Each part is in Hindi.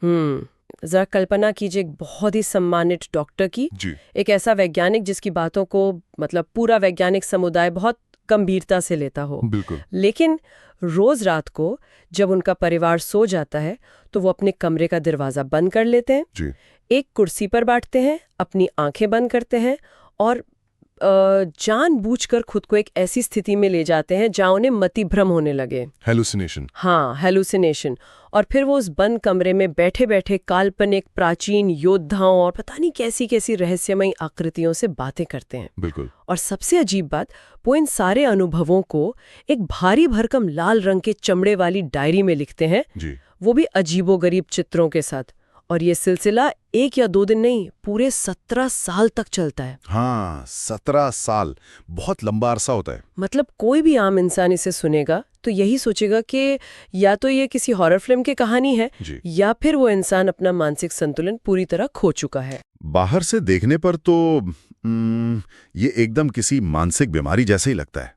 जरा कल्पना कीजिए एक बहुत ही सम्मानित डॉक्टर की, जी। एक ऐसा वैज्ञानिक जिसकी बातों को मतलब पूरा वैज्ञानिक समुदाय बहुत गंभीरता से लेता हो। बिल्कुल। लेकिन रोज रात को जब उनका परिवार सो जाता है तो वो अपने कमरे का दरवाजा बंद कर लेते हैं, जी। एक कुर्सी पर बैठते हैं, अपनी आंखें बंद करते हैं और जानबूझकर खुद को एक ऐसी स्थिति में ले जाते हैं जहां उन्हें मतिभ्रम होने लगे। हेलुसिनेशन। हाँ, हेलुसिनेशन। और फिर वो उस बंद कमरे में बैठे बैठे काल्पनिक प्राचीन योद्धाओं और पता नहीं कैसी कैसी रहस्यमयी आकृतियों से बातें करते हैं। बिल्कुल। और सबसे अजीब बात, वो इन सारे अनुभवों को एक भारी भरकम लाल रंग के चमड़े वाली डायरी में लिखते हैं। जी। वो भी अजीबोगरीब चित्रों के साथ। और ये सिलसिला 1 या 2 दिन नहीं, पूरे 17 साल तक चलता है। हाँ, 17 साल बहुत लंबा अरसा होता है। मतलब कोई भी आम इंसान इसे सुनेगा तो यही सोचेगा कि या तो ये किसी हॉरर फिल्म की कहानी है जी। या फिर वो इंसान अपना मानसिक संतुलन पूरी तरह खो चुका है। बाहर से देखने पर तो ये एकदम किसी मानसिक बीमारी जैसे ही लगता है,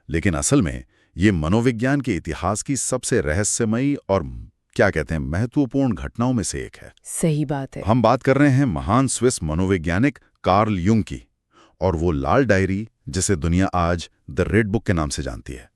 लेकिन असल में ये मनोविज्ञान के इतिहास की सबसे रहस्यमयी और क्या कहते हैं महत्वपूर्ण घटनाओं में से एक है। सही बात है। हम बात कर रहे हैं महान स्विस मनोवैज्ञानिक कार्ल युंग की, और वो लाल डायरी जिसे दुनिया आज द रेड बुक के नाम से जानती है।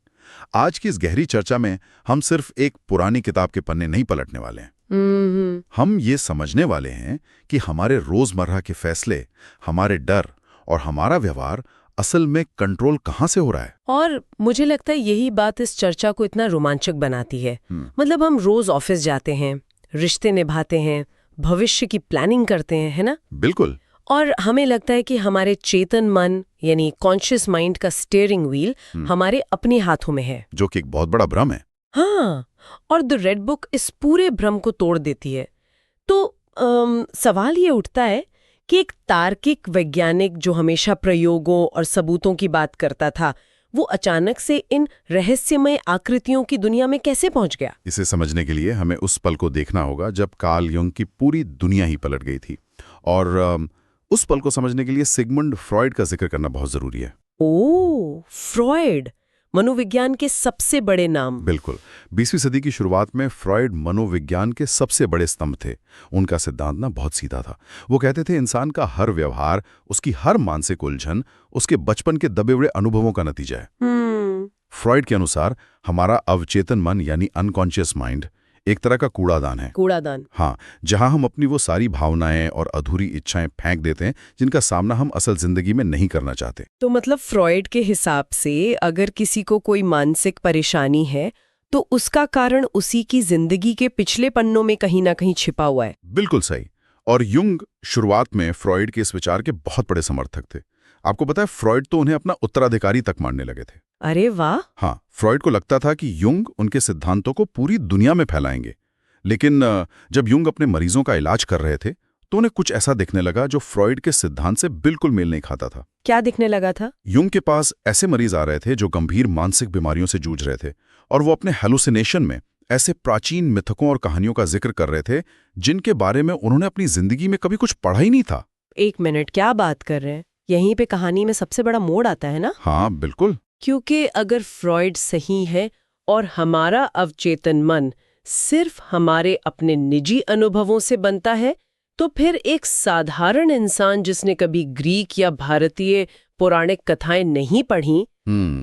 आज की इस गहरी चर्चा में हम सिर्फ एक पुरानी किताब के पन्ने नहीं पलटने वाले हैं। हम ये समझने वाले हैं कि हमारे रोजमर्रा के फैसले, हमारे डर और हमारा व्यवहार असल में कंट्रोल कहाँ से हो रहा है। और मुझे लगता है यही बात इस चर्चा को इतना रोमांचक बनाती है। मतलब हम रोज ऑफिस जाते हैं, रिश्ते निभाते हैं, भविष्य की प्लानिंग करते हैं, है ना? बिल्कुल। और हमें लगता है कि हमारे चेतन मन यानी कॉन्शियस माइंड का स्टीयरिंग व्हील हमारे अपने हाथों में है, जो कि एक बहुत बड़ा भ्रम है। हाँ, और द रेड बुक इस पूरे भ्रम को तोड़ देती है। तो सवाल ये उठता है कि एक तार्किक वैज्ञानिक जो हमेशा प्रयोगों और सबूतों की बात करता था, वो अचानक से इन रहस्यमय आकृतियों की दुनिया में कैसे पहुंच गया? इसे समझने के लिए हमें उस पल को देखना होगा जब कार्ल युंग की पूरी दुनिया ही पलट गई थी। और उस पल को समझने के लिए सिगमुंड फ्रॉइड का जिक्र करना बहुत जरूरी है। ओह, फ्रॉइड, मनोविज्ञान के सबसे बड़े नाम। बिल्कुल। 20वीं सदी की शुरुआत में फ्रॉइड मनोविज्ञान के सबसे बड़े स्तंभ थे। उनका सिद्धांत ना बहुत सीधा था। वो कहते थे इंसान का हर व्यवहार, उसकी हर मानसिक उलझन उसके बचपन के दबे हुए अनुभवों का नतीजा है। फ्रॉइड के अनुसार हमारा अवचेतन मन यानी अनकॉन्शियस माइंड एक तरह का कूड़ादान है। कूड़ादान? हाँ, जहां हम अपनी वो सारी भावनाएं और अधूरी इच्छाएं फेंक देते हैं जिनका सामना हम असल जिंदगी में नहीं करना चाहते। तो मतलब फ्रॉइड के हिसाब से अगर किसी को कोई मानसिक परेशानी है तो उसका कारण उसी की जिंदगी के पिछले पन्नों में कहीं ना कहीं छिपा हुआ है। बिल्कुल सही। और युंग शुरुआत में फ्रॉइड के इस विचार के बहुत बड़े समर्थक थे। आपको पता है, फ्रॉइड तो उन्हें अपना उत्तराधिकारी तक मानने लगे थे। अरे वाह! हाँ, फ्रॉइड को लगता था कि युंग उनके सिद्धांतों को पूरी दुनिया में फैलाएंगे। लेकिन जब युंग अपने मरीजों का इलाज कर रहे थे तो उन्हें कुछ ऐसा दिखने लगा जो फ्रॉइड के सिद्धांत से बिल्कुल मेल नहीं खाता था। क्या दिखने लगा था? युंग के पास ऐसे मरीज आ रहे थे जो गंभीर मानसिक बीमारियों से जूझ रहे थे, और वो अपने हेलुसिनेशन में ऐसे प्राचीन मिथकों और कहानियों का जिक्र कर रहे थे जिनके बारे में उन्होंने अपनी जिंदगी में कभी कुछ पढ़ा ही नहीं था। 1 मिनट, क्या बात कर रहे हैं? यहीं पे कहानी में सबसे बड़ा मोड़ आता है ना? हाँ बिल्कुल। क्योंकि अगर फ्रॉइड सही है और हमारा अवचेतन मन सिर्फ हमारे अपने निजी अनुभवों से बनता है, तो फिर एक साधारण इंसान जिसने कभी ग्रीक या भारतीय पौराणिक कथाएं नहीं पढ़ी,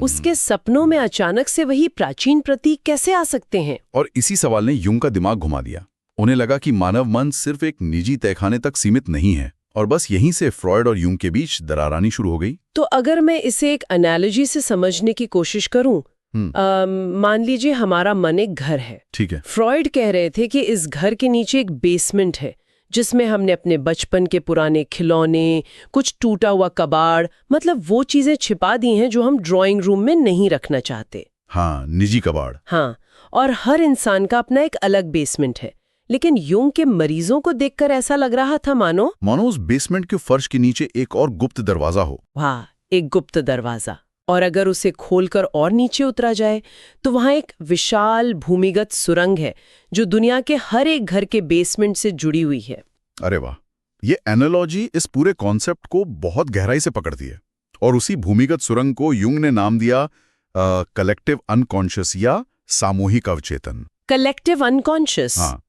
उसके सपनों में अचानक से वही प्राचीन प्रतीक कैसे आ सकते हैं? और इसी सवाल ने युंग का दिमाग घुमा दिया। उन्हें लगा कि मानव मन सिर्फ एक निजी तहखाने तक सीमित नहीं है, और बस यहीं से फ्रॉइड और युंग के बीच दरार आनी शुरू हो गई। तो अगर मैं इसे एक एनालॉजी से समझने की कोशिश करूं, मान लीजिए हमारा मन एक घर है। ठीक है। फ्रॉइड कह रहे थे कि इस घर के नीचे एक बेसमेंट है जिसमें हमने अपने बचपन के पुराने खिलौने, कुछ टूटा हुआ कबाड़, मतलब वो चीजें छिपा दी हैं जो हम ड्राइंग रूम में नहीं रखना चाहते। हाँ, निजी कबाड़। हाँ, और हर इंसान का अपना एक अलग बेसमेंट है। लेकिन युंग के मरीजों को देखकर ऐसा लग रहा था मानो उस बेसमेंट के फर्श के नीचे एक और गुप्त दरवाजा हो। वाह, एक गुप्त दरवाजा। और अगर उसे खोलकर और नीचे उतरा जाए तो वहां एक विशाल भूमिगत सुरंग है जो दुनिया के हर एक घर के बेसमेंट से जुड़ी हुई है। अरे वाह, ये एनालॉजी इस पूरे कॉन्सेप्ट को बहुत गहराई से पकड़ती है। और उसी भूमिगत सुरंग को युंग ने नाम दिया कलेक्टिव अनकॉन्शियस या सामूहिक अवचेतन। Collective unconscious? हाँ,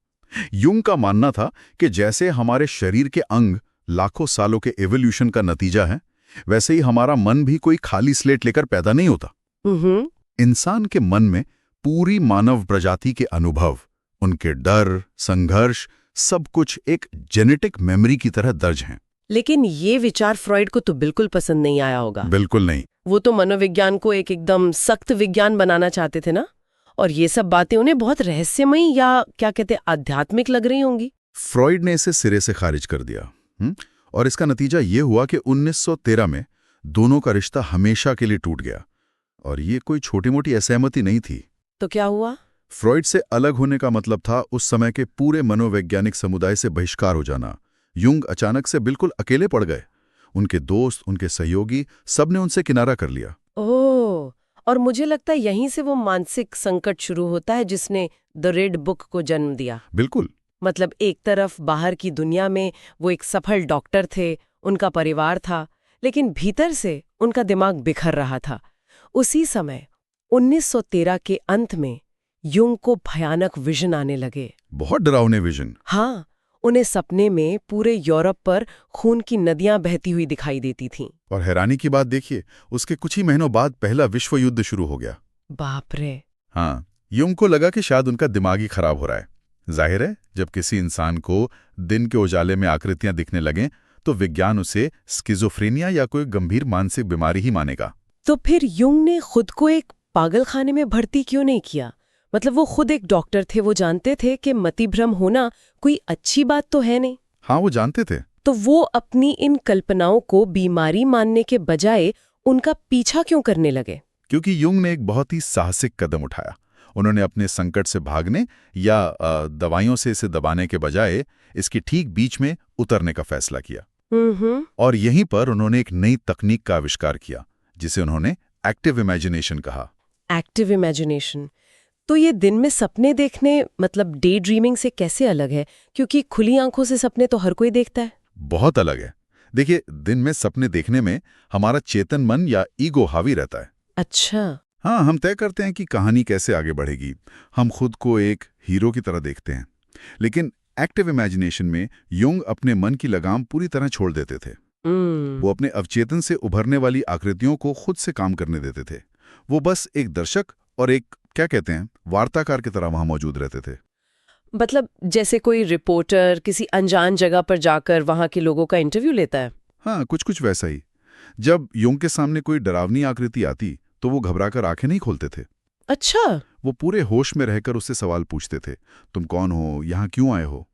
युंग का मानना था कि जैसे हमारे शरीर के अंग लाखों सालों के एवोल्यूशन का नतीजा है, वैसे ही हमारा मन भी कोई खाली स्लेट लेकर पैदा नहीं होता। इंसान के मन में पूरी मानव प्रजाति के अनुभव, उनके डर, संघर्ष, सब कुछ एक जेनेटिक मेमोरी की तरह दर्ज हैं। लेकिन ये विचार फ्रॉइड को तो बिल्कुल पसंद नहीं आया होगा। बिल्कुल नहीं। वो तो मनोविज्ञान को एक एकदम सख्त विज्ञान बनाना चाहते थे ना, और ये सब बातें उन्हें बहुत रहस्यमयी या क्या कहते आध्यात्मिक लग रही होंगी। फ्रॉइड ने इसे सिरे से खारिज कर दिया। और इसका नतीजा ये हुआ कि 1913 में दोनों का रिश्ता हमेशा के लिए टूट गया। और ये कोई छोटी मोटी असहमति नहीं थी। तो क्या हुआ? फ्रॉइड से अलग होने का मतलब था उस समय के पूरे मनोवैज्ञानिक समुदाय से बहिष्कार हो जाना। युंग अचानक से बिल्कुल अकेले पड़ गए। उनके दोस्त, उनके सहयोगी, सबने उनसे किनारा कर लिया। ओह, और मुझे लगता है यहीं से वो मानसिक संकट शुरू होता है जिसने द रेड बुक को जन्म दिया। बिल्कुल। मतलब एक तरफ बाहर की दुनिया में वो एक सफल डॉक्टर थे, उनका परिवार था, लेकिन भीतर से उनका दिमाग बिखर रहा था। उसी समय 1913 के अंत में युंग को भयानक विजन आने लगे। बहुत डरावने विजन। हाँ, उन्हें सपने में पूरे यूरोप पर खून की नदियां बहती हुई दिखाई देती थीं। और हैरानी की बात देखिए, उसके कुछ ही महीनों बाद पहला विश्व युद्ध शुरू हो गया। बाप रे। हाँ, युंग को लगा कि शायद उनका दिमाग ही खराब हो रहा है। जाहिर है, जब किसी इंसान को दिन के उजाले में आकृतियां दिखने लगें, तो विज्ञान उसे स्किज़ोफ्रेनिया या कोई गंभीर मानसिक बीमारी ही मानेगा। तो फिर युंग ने खुद को एक पागलखाने में भर्ती क्यों नहीं किया? मतलब वो खुद एक डॉक्टर थे, वो जानते थे कि मतिभ्रम होना कोई अच्छी बात तो है नहीं। हाँ, वो जानते थे। तो वो अपनी इन कल्पनाओं को बीमारी मानने के बजाय उनका पीछा क्यों करने लगे? क्योंकि युंग ने एक बहुत ही साहसिक कदम उठाया। उन्होंने अपने संकट से भागने या दवाइयों से इसे दबाने के बजाय इसके ठीक बीच में उतरने का फैसला किया। और यहीं पर उन्होंने एक नई तकनीक का आविष्कार किया, जिसे उन्होंने एक्टिव इमेजिनेशन कहा। Active imagination. तो ये दिन में सपने देखने, मतलब डे ड्रीमिंग से कैसे अलग है? क्योंकि खुली आंखों से सपने तो हर कोई देखता है। बहुत अलग है। देखिए, दिन में सपने देखने में हमारा चेतन मन या ईगो हावी रहता है। अच्छा। हाँ, हम तय करते हैं कि कहानी कैसे आगे बढ़ेगी। हम खुद को एक हीरो की तरह देखते हैं। लेकिन एक्टिव इमेजिनेशन में युंग अपने मन की लगाम पूरी तरह छोड़ देते थे। वो अपने अवचेतन से उभरने वाली आकृतियों को खुद से काम करने देते थे। वो बस एक दर्शक और एक, क्या कहते हैं, वार्ताकार की तरह वहां मौजूद रहते थे। मतलब जैसे कोई रिपोर्टर किसी अनजान जगह पर जाकर वहां के लोगों का इंटरव्यू लेता है। हाँ, कुछ वैसा ही। जब युंग के सामने कोई डरावनी आकृति आती तो वो घबराकर आंखें नहीं खोलते थे। अच्छा। वो पूरे होश में रहकर उससे सवाल पूछते थे, तुम कौन हो, यहाँ क्यों आए हो?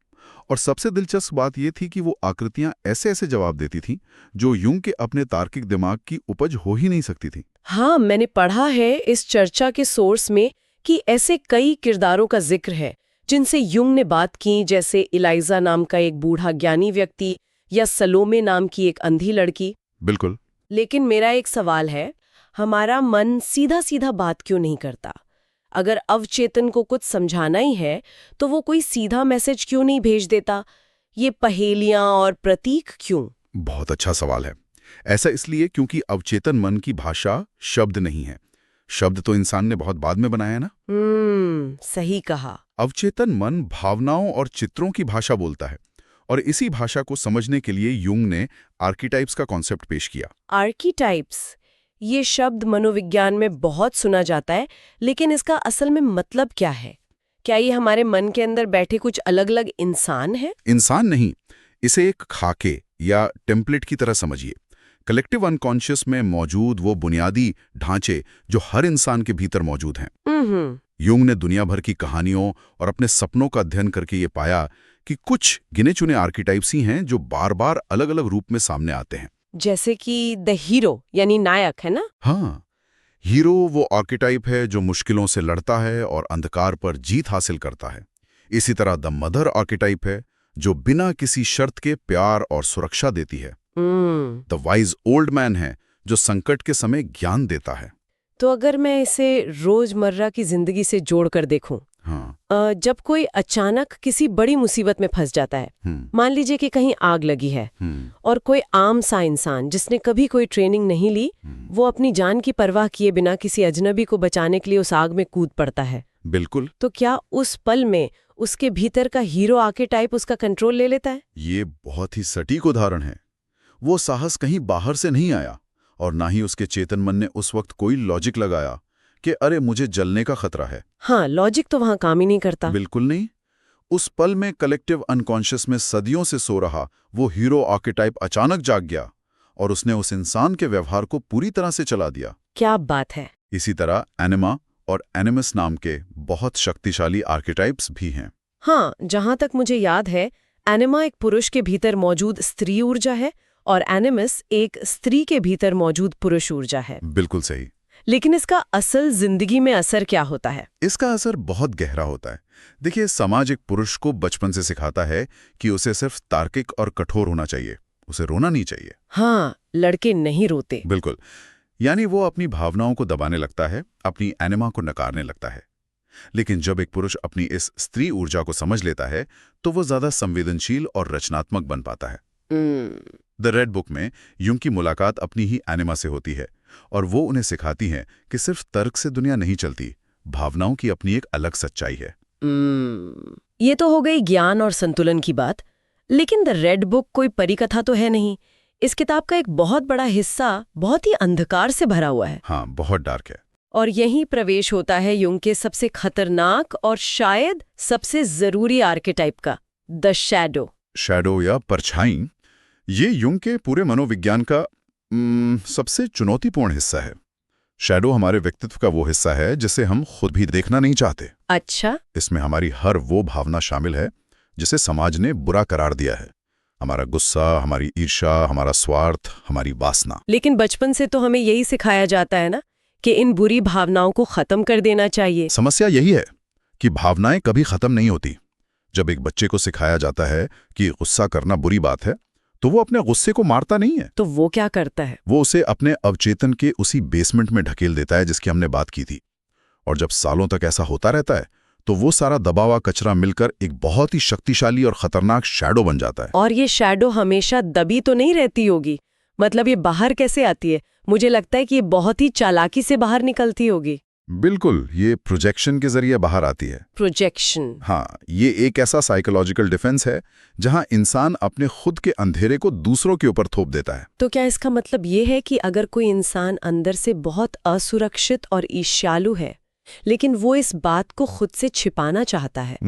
और सबसे दिलचस्प बात यह थी कि वो आकृतियां ऐसे ऐसे जवाब देती थीं जो युंग के अपने तार्किक दिमाग की उपज हो ही नहीं सकती थी। हाँ, मैंने पढ़ा है इस चर्चा के सोर्स में कि ऐसे कई किरदारों का जिक्र है जिनसे युंग ने बात की, जैसे इलाइजा नाम का एक बूढ़ा ज्ञानी व्यक्ति या सलोमे नाम की एक अंधी लड़की। बिल्कुल। लेकिन मेरा एक सवाल है, हमारा मन सीधा सीधा बात क्यों नहीं करता? अगर अवचेतन को कुछ समझाना ही है तो वो कोई सीधा मैसेज क्यों नहीं भेज देता? ये पहेलियां और प्रतीक क्यों? बहुत अच्छा सवाल है। ऐसा इसलिए क्योंकि अवचेतन मन की भाषा शब्द नहीं है। शब्द तो इंसान ने बहुत बाद में बनाया ना। सही कहा। अवचेतन मन भावनाओं और चित्रों की भाषा बोलता है, और इसी भाषा को समझने के लिए युंग ने आर्कीटाइप्स का कॉन्सेप्ट पेश किया। आर्कीटाइप्स, ये शब्द मनोविज्ञान में बहुत सुना जाता है, लेकिन इसका असल में मतलब क्या है? क्या ये हमारे मन के अंदर बैठे कुछ अलग अलग इंसान हैं? इंसान नहीं, इसे एक खाके या टेम्पलेट की तरह समझिए। कलेक्टिव अनकॉन्शियस में मौजूद वो बुनियादी ढांचे जो हर इंसान के भीतर मौजूद हैं। युंग ने दुनिया भर की कहानियों और अपने सपनों का अध्ययन करके ये पाया कि कुछ गिने चुने आर्कीटाइप्स ही हैं जो बार बार अलग अलग रूप में सामने आते हैं। जैसे कि द हीरो यानी नायक, है ना? हाँ, हीरो वो आर्कीटाइप है जो मुश्किलों से लड़ता है और अंधकार पर जीत हासिल करता है। इसी तरह द मदर आर्कीटाइप है जो बिना किसी शर्त के प्यार और सुरक्षा देती है। द वाइज ओल्ड मैन है जो संकट के समय ज्ञान देता है। तो अगर मैं इसे रोजमर्रा की जिंदगी से जोड़कर देखूं, हाँ। जब कोई अचानक किसी बड़ी मुसीबत में फंस जाता है, मान लीजिए कि कहीं आग लगी है, और कोई आम सा इंसान जिसने कभी कोई ट्रेनिंग नहीं ली, वो अपनी जान की परवाह किए बिना किसी अजनबी को बचाने के लिए उस आग में कूद पड़ता है। बिल्कुल। तो क्या उस पल में उसके भीतर का हीरो आर्केटाइप उसका कंट्रोल ले लेता है? ये बहुत ही सटीक उदाहरण है। वो साहस कहीं बाहर से नहीं आया और ना ही उसके चेतन मन ने उस वक्त कोई लॉजिक लगाया कि अरे मुझे जलने का खतरा है। हाँ, लॉजिक तो वहां काम ही नहीं करता। बिल्कुल नहीं। उस पल में कलेक्टिव अनकॉन्शियस में सदियों से सो रहा वो हीरो आर्केटाइप अचानक जाग गया और उसने उस इंसान के व्यवहार को पूरी तरह से चला दिया। क्या बात है। इसी तरह एनिमा और एनिमस नाम के बहुत शक्तिशाली आर्केटाइप्स भी हैं। हाँ, जहां तक मुझे याद है, एनिमा एक पुरुष के भीतर मौजूद स्त्री ऊर्जा है और एनिमस एक स्त्री के भीतर मौजूद पुरुष ऊर्जा है। बिल्कुल सही। लेकिन इसका असल जिंदगी में असर क्या होता है? इसका असर बहुत गहरा होता है। देखिए, समाज एक पुरुष को बचपन से सिखाता है कि उसे सिर्फ तार्किक और कठोर होना चाहिए, उसे रोना नहीं चाहिए। हाँ, लड़के नहीं रोते। बिल्कुल। यानी वो अपनी भावनाओं को दबाने लगता है, अपनी एनिमा को नकारने लगता है। लेकिन जब एक पुरुष अपनी इस स्त्री ऊर्जा को समझ लेता है तो वो ज्यादा संवेदनशील और रचनात्मक बन पाता है। द रेड बुक में युंग की मुलाकात अपनी ही एनिमा से होती है और वो उन्हें सिखाती हैं कि सिर्फ तर्क से दुनिया नहीं चलती, भावनाओं की अपनी एक अलग सच्चाई है। ये तो हो गई ज्ञान और संतुलन की बात। लेकिन द रेड बुक कोई परिकथा तो है नहीं। इस किताब का एक बहुत बड़ा हिस्सा बहुत ही अंधकार से भरा हुआ है। हाँ, बहुत डार्क है। और यहीं प्रवेश होता है युंग के सबसे खतरनाक और शायद सबसे जरूरी आर्केटाइप का, द शैडो। शैडो या परछाई, ये युंग के पूरे मनोविज्ञान का सबसे चुनौतीपूर्ण हिस्सा है। शैडो हमारे व्यक्तित्व का वो हिस्सा है जिसे हम खुद भी देखना नहीं चाहते। अच्छा। इसमें हमारी हर वो भावना शामिल है जिसे समाज ने बुरा करार दिया है। हमारा गुस्सा, हमारी ईर्ष्या, हमारा स्वार्थ, हमारी वासना। लेकिन बचपन से तो हमें यही सिखाया जाता है ना कि इन बुरी भावनाओं को खत्म कर देना चाहिए। समस्या यही है कि भावनाएं कभी खत्म नहीं होती। जब एक बच्चे को सिखाया जाता है कि गुस्सा करना बुरी बात है तो वो अपने गुस्से को मारता नहीं है। तो वो क्या करता है? वो उसे अपने अवचेतन के उसी बेसमेंट में ढकेल देता है जिसकी हमने बात की थी। और जब सालों तक ऐसा होता रहता है तो वो सारा दबावा कचरा मिलकर एक बहुत ही शक्तिशाली और खतरनाक शैडो बन जाता है। और ये शैडो हमेशा दबी तो नहीं रहती होगी? मतलब ये बाहर कैसे आती है? मुझे लगता है कि ये बहुत ही चालाकी से बाहर निकलती होगी। बिल्कुल, ये प्रोजेक्शन के जरिए बाहर आती है। प्रोजेक्शन? हाँ, ये एक ऐसा साइकोलॉजिकल डिफेंस है जहां इंसान अपने खुद के अंधेरे को दूसरों के ऊपर थोप देता है। तो क्या इसका मतलब ये है कि अगर कोई इंसान अंदर से बहुत असुरक्षित और ईर्ष्यालु है लेकिन वो इस बात को खुद से छिपाना चाहता है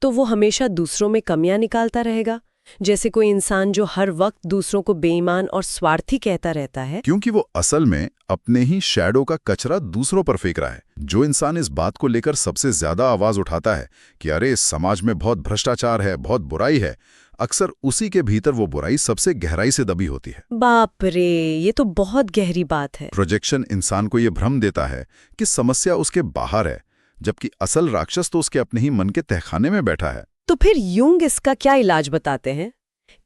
तो वो हमेशा दूसरों में कमियां निकालता रहेगा? जैसे कोई इंसान जो हर वक्त दूसरों को बेईमान और स्वार्थी कहता रहता है। क्योंकि वो असल में अपने ही शैडो का कचरा दूसरों पर फेंक रहा है। जो इंसान इस बात को लेकर सबसे ज्यादा आवाज उठाता है कि अरे इस समाज में बहुत भ्रष्टाचार है, बहुत बुराई है, अक्सर उसी के भीतर वो बुराई सबसे गहराई से दबी होती है। बाप रे, ये तो बहुत गहरी बात है। प्रोजेक्शन इंसान को ये भ्रम देता है कि समस्या उसके बाहर है, जबकि असल राक्षस तो उसके अपने ही मन के तहखाने में बैठा है। तो फिर युंग इसका क्या इलाज बताते हैं?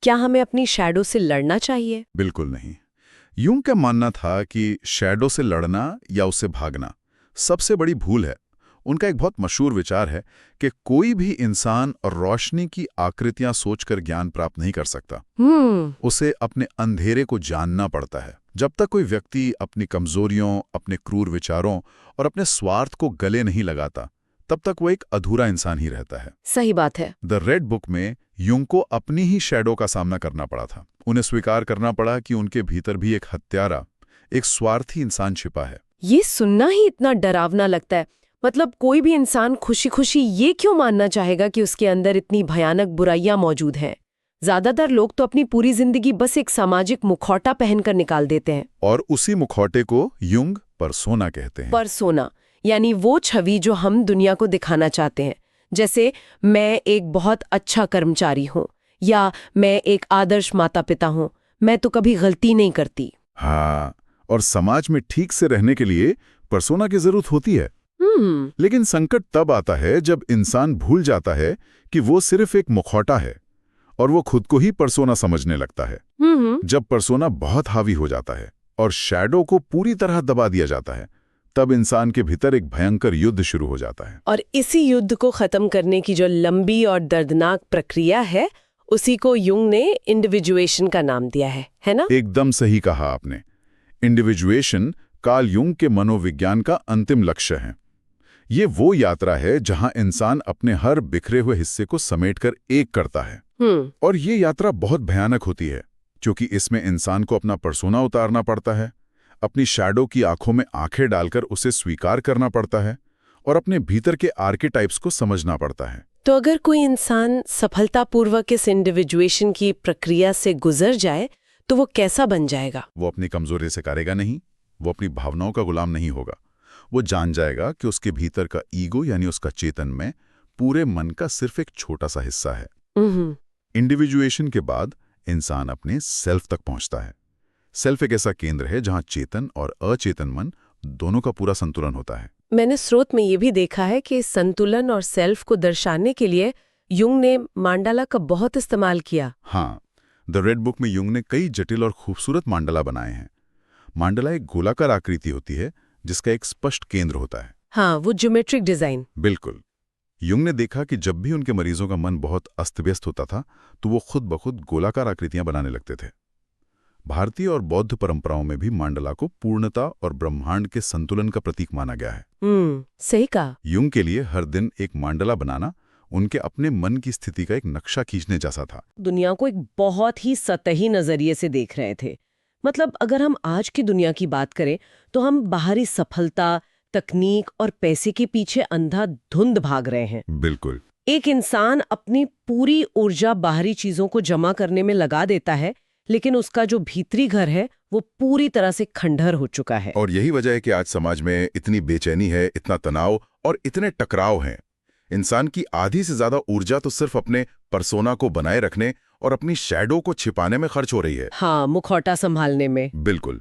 क्या हमें अपनी शैडो से लड़ना चाहिए? बिल्कुल नहीं। युंग का मानना था कि शैडो से लड़ना या उससे भागना सबसे बड़ी भूल है। उनका एक बहुत मशहूर विचार है कि कोई भी इंसान रोशनी की आकृतियां सोचकर ज्ञान प्राप्त नहीं कर सकता। उसे अपने अंधेरे को जानना पड़ता है। जब तक कोई व्यक्ति अपनी कमजोरियों, अपने क्रूर विचारों और अपने स्वार्थ को गले नहीं लगाता तब तक वो एक अधूरा इंसान ही रहता है। सही बात है। द रेड बुक में युंग को अपनी ही शैडो का सामना करना पड़ा था। उन्हें स्वीकार करना पड़ा कि उनके भीतर भी एक हत्यारा, एक स्वार्थी इंसान छिपा है। ये सुनना ही इतना डरावना लगता है। मतलब कोई भी इंसान खुशी खुशी ये क्यों मानना चाहेगा कि उसके अंदर इतनी भयानक बुराइयां मौजूद हैं? ज्यादातर लोग तो अपनी पूरी जिंदगी बस एक सामाजिक मुखौटा पहनकर निकाल देते हैं। और उसी मुखौटे को युंग परसोना कहते हैं। परसोना यानी वो छवि जो हम दुनिया को दिखाना चाहते हैं। जैसे मैं एक बहुत अच्छा कर्मचारी हूँ या मैं एक आदर्श माता पिता हूँ, मैं तो कभी गलती नहीं करती। हाँ, और समाज में ठीक से रहने के लिए परसोना की जरूरत होती है। लेकिन संकट तब आता है जब इंसान भूल जाता है कि वो सिर्फ एक मुखौटा है और वो खुद को ही परसोना समझने लगता है। जब परसोना बहुत हावी हो जाता है और शैडो को पूरी तरह दबा दिया जाता है, तब इंसान के भीतर एक भयंकर युद्ध शुरू हो जाता है। और इसी युद्ध को खत्म करने की जो लंबी और दर्दनाक प्रक्रिया है, उसी को युंग ने इंडिविजुएशन का नाम दिया है ना? एकदम सही कहा आपने। इंडिविजुएशन कार्ल युंग के मनोविज्ञान का अंतिम लक्ष्य है। ये वो यात्रा है जहां इंसान अपने हर बिखरे हुए हिस्से को समेटकर एक करता है। और ये यात्रा बहुत भयानक होती है, क्योंकि इसमें इंसान को अपना पर्सोना उतारना पड़ता है, अपनी शैडो की आंखों में आंखें डालकर उसे स्वीकार करना पड़ता है और अपने भीतर के आर्केटाइप्स को समझना पड़ता है। तो अगर कोई इंसान सफलतापूर्वक इस इंडिविजुएशन की प्रक्रिया से गुजर जाए तो वो कैसा बन जाएगा? वो अपनी कमजोरी से करेगा नहीं, वो अपनी भावनाओं का गुलाम नहीं होगा। वो जान जाएगा कि उसके भीतर का ईगो यानी उसका चेतन में पूरे मन का सिर्फ एक छोटा सा हिस्सा है। इंडिविजुएशन के बाद इंसान अपने सेल्फ तक पहुंचता है। सेल्फ एक ऐसा केंद्र है जहां चेतन और अचेतन मन दोनों का पूरा संतुलन होता है। मैंने स्रोत में ये भी देखा है कि संतुलन और सेल्फ को दर्शाने के लिए युंग ने मांडाला का बहुत इस्तेमाल किया। हाँ, द रेड बुक में युंग ने कई जटिल और खूबसूरत मांडला बनाए हैं। मांडला एक गोलाकार आकृति होती है जिसका एक स्पष्ट केंद्र होता है। हाँ, वो ज्योमेट्रिक डिजाइन। बिल्कुल। युंग ने देखा कि जब भी उनके मरीजों का मन बहुत अस्त-व्यस्त होता था तो वो खुद ब खुद गोलाकार आकृतियां बनाने लगते थे। भारतीय और बौद्ध परंपराओं में भी मांडला को पूर्णता और ब्रह्मांड के संतुलन का प्रतीक माना गया है। सही कहा। युंग के लिए हर दिन एक मांडला बनाना उनके अपने मन की स्थिति का एक नक्शा खींचने जैसा था। दुनिया को एक बहुत ही सतही नजरिए से देख रहे थे। मतलब अगर हम आज की दुनिया की बात करें तो हम बाहरी सफलता, तकनीक और पैसे के पीछे अंधाधुंध भाग रहे हैं। बिल्कुल। एक इंसान अपनी पूरी ऊर्जा बाहरी चीजों को जमा करने में लगा देता है, लेकिन उसका जो भीतरी घर है वो पूरी तरह से खंडहर हो चुका है। और यही वजह है कि आज समाज में इतनी बेचैनी है, इतना तनाव और इतने टकराव हैं। इंसान की आधी से ज्यादा ऊर्जा तो सिर्फ अपने पर्सोना को बनाए रखने और अपनी शैडो को छिपाने में खर्च हो रही है। हाँ, मुखौटा संभालने में। बिल्कुल।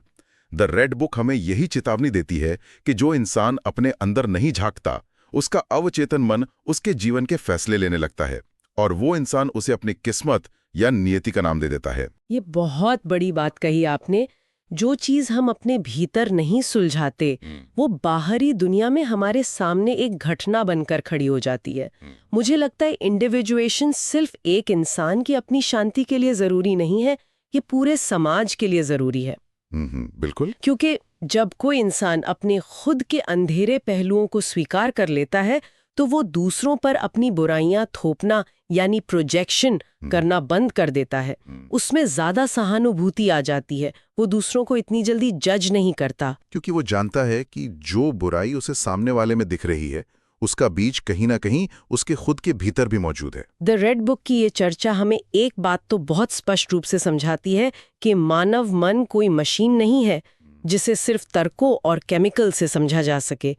द रेड बुक हमें यही चेतावनी देती है कि जो इंसान अपने अंदर नहीं झांकता, उसका अवचेतन मन उसके जीवन के फैसले लेने लगता है और वो इंसान उसे अपनी किस्मत या नियति का नाम दे देता है। ये बहुत बड़ी बात कही आपने। जो चीज हम अपने भीतर नहीं सुलझाते वो बाहरी दुनिया में हमारे सामने एक घटना बनकर खड़ी हो जाती है। मुझे लगता है इंडिविजुएशन सिर्फ एक इंसान की अपनी शांति के लिए जरूरी नहीं है, ये पूरे समाज के लिए जरूरी है। बिल्कुल। क्योंकि जब कोई इंसान अपने खुद के अंधेरे पहलुओं को स्वीकार कर लेता है तो वो दूसरों पर अपनी बुराइयां थोपना यानी प्रोजेक्शन करना बंद कर देता है। उसमें ज्यादा सहानुभूति आ जाती है, वो दूसरों को इतनी जल्दी जज नहीं करता। क्योंकि वो जानता है कि जो बुराई उसे सामने वाले में दिख रही है उसका बीज कहीं ना कहीं उसके खुद के भीतर भी मौजूद है। द रेड बुक की ये चर्चा हमें एक बात तो बहुत स्पष्ट रूप से समझाती है कि मानव मन कोई मशीन नहीं है जिसे सिर्फ तर्कों और केमिकल से समझा जा सके।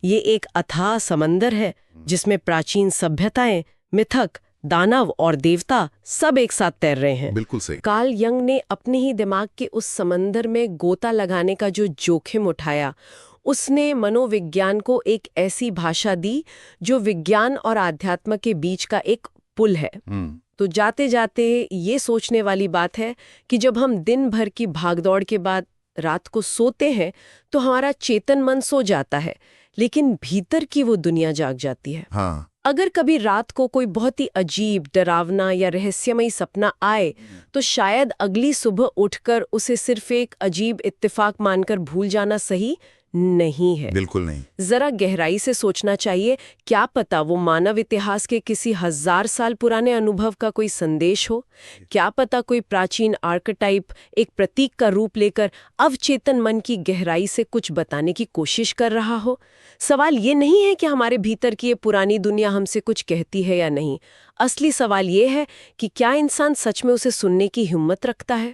ये एक अथाह समंदर है जिसमें प्राचीन सभ्यताएं, मिथक, दानव और देवता सब एक साथ तैर रहे हैं। बिल्कुल सही। कार्ल यंग ने अपने ही दिमाग के उस समंदर में गोता लगाने का जो जोखिम उठाया, उसने मनोविज्ञान को एक ऐसी भाषा दी जो विज्ञान और आध्यात्म के बीच का एक पुल है। तो जाते जाते ये सोचने वाली बात है कि जब हम दिन भर की भागदौड़ के बाद रात को सोते हैं तो हमारा चेतन मन सो जाता है, लेकिन भीतर की वो दुनिया जाग जाती है। हाँ। अगर कभी रात को कोई बहुत ही अजीब, डरावना या रहस्यमयी सपना आए तो शायद अगली सुबह उठकर उसे सिर्फ एक अजीब इत्तेफाक मानकर भूल जाना सही नहीं है। बिल्कुल नहीं। जरा गहराई से सोचना चाहिए, क्या पता वो मानव इतिहास के किसी 1000 साल पुराने अनुभव का कोई संदेश हो। क्या पता कोई प्राचीन आर्केटाइप एक प्रतीक का रूप लेकर अवचेतन मन की गहराई से कुछ बताने की कोशिश कर रहा हो। सवाल ये नहीं है कि हमारे भीतर की ये पुरानी दुनिया हमसे कुछ कहती है या नहीं। असली सवाल ये है कि क्या इंसान सच में उसे सुनने की हिम्मत रखता है।